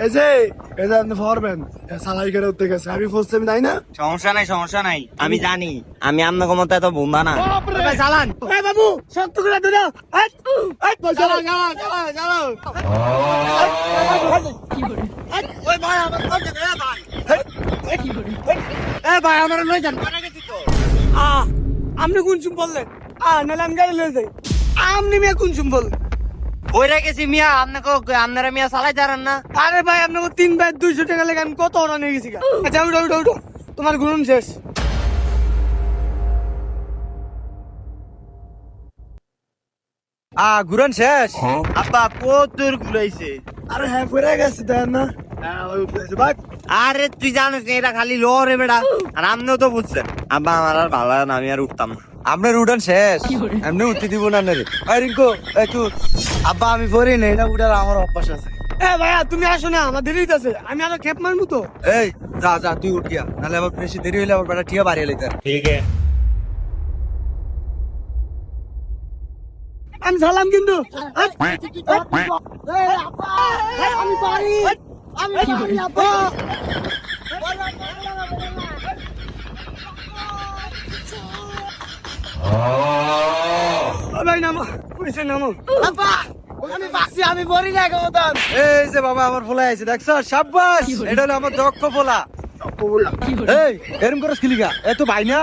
এই যে আপনি ফরবেন সালাই করে উঠতে গেছে আমি ফসতে তাই না সমস্যা নাই আমি জানি আমি আপনার মতো এত বুন্দা না। চালান বাবু শক্ত করে ধরো চালান ভাই আমার লয়ে যান আপনি কোন চুম বললেন নাহলে আমি গাড়ি লয়ে যাই আপনি মিয়া কোন চুম বল ওইরা গেছি মিয়া আপনারা মিয়া চালাই যারেন না। আরে ভাই আপনাকে 3 ভাই 200 টাকা লেগে আমি কত ওরা নিয়ে গেছি আচ্ছা উঠো তোমার গুণ শেষ ঘুরন শেষ আব্বা কত দূর ঘুরাইছে। আরে হ্যাঁ পড়ে গেছে দেন না ওই উঠেছে ভাই আরে তুই জানিস না এটা খালি লো রে বেটা আর আপনিও তো বুঝছেন। আব্বা আমার আর ভালো লাগে না আমি আর উঠতাম না। আপনার উঠান শেষ এমনি উঠতে দিব না রে রিঙ্কু তুই আব্বা আমি পড়ি না এটা উঠার আমার অভ্যাস আছে। ভাইয়া তুমি আসো না আমার দেরি হইতাছে আমি আরো খেপ মারবো তো এই যা তুই উঠিয়া নাহলে আবার বেশি দেরি হইলে আবার বেটা ঠিয়া বাড়িয়ে লইতে ঠিক আছে আমি সালাম কিন্তু আমি পারি আপা ভাই নামো কইছে নামো আপা আমি বাসি আমি বলি না গৌতম এই যে বাবা আমার ফোলা আইছে দেখছ সাব্বাস এটা হলো আমার দক্ষ ফোলা এই এরকম করে স্কিলিগা তো ভাই না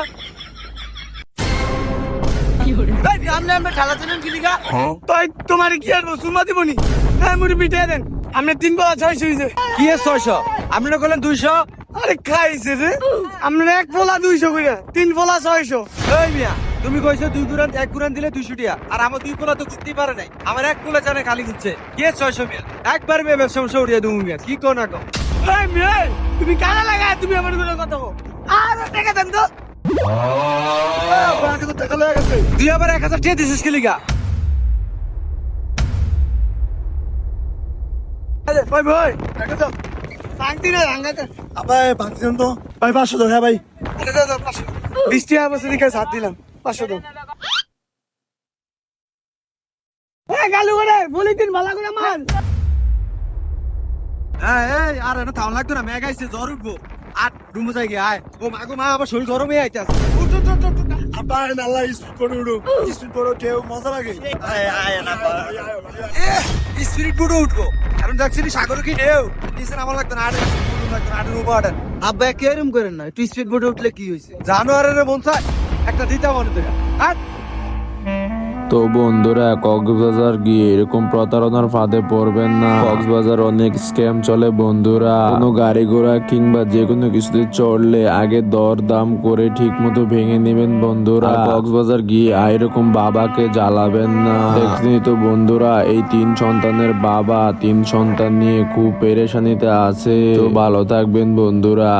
তোমার কি আর সুমা দিবনি মুড়ি পিঠে দেন আপনি 3 বলা 600 হয়েছে কি 600 আপনি না বললেন 200। আরে খাইছে রে আপনার 1 পোলা 200 করে 3 পোলা 600 এই মিয়া তুমি কইছো 2 কুরান 1 কুরান দিলে 200 টাকা আর আমার 2 পোলা তো ঘুরতেই পারে নাই আমার 1 পোলা জানে খালি ঘুরছে কি 600 মিয়া একবার মে ব্যবসা উড়িয়ে দেবো মিয়া কি কো না কো এই মিয়া তুমি কানা লাগা তুমি আমার কোনো কথা কও আর টাকা দেন তো বাকি তো টাকা লাগা গেছে তুই আবার 1000 টাকা দিছিস কি লিগা আরে ভাই টাকা দাও বাংতি না রাঙ্গাতে আবার বাংতিন তো ভাই 500 দাও হ্যাঁ ভাই আরে দাও 500 20 টাকা বসে দিকে সাথ দিলাম 500 দাও গালু করে বলি দিন ভালো করে মার এই আর এটা থাম লাগতো না মেঘ আইছে জ্বর উঠবো আর রুমে যাই গে আয় ও মাগো মা আবার শরীর গরমে আইতাছে উঠ আবার আল্লাহ স্পিড করো কেউ মজা লাগে স্পিরিট বুটে উঠবো এখন দেখছি সাগর কি ঢেউ নিচে আমার লাগতো না আটের উপর আব্বা কেরম করেন না তুই স্পিড বুটে উঠলে কি হয়েছে জানোয়ারের মন চায় একটা দিতে মনে তো আর তো বন্ধুরা কক্সবাজার গিয়ে এরকম প্রতারণার ফাঁদে পড়বেন না। কক্সবাজার অনেক স্ক্যাম চলে বন্ধুরা। কোনো গাড়ি ঘোড়া কিংবা যে কোনো কিছুতে চড়লে আগে দর দাম করে ঠিক মতো ভেঙে নেবেন বন্ধুরা। কক্সবাজার গিয়ে এরকম বাবাকে জ্বালাবেন না। দেখছেনই তো বন্ধুরা এই 3 সন্তানের বাবা 3 সন্তান নিয়ে খুব পেরেশানিতে আছে। তো ভালো থাকবেন বন্ধুরা।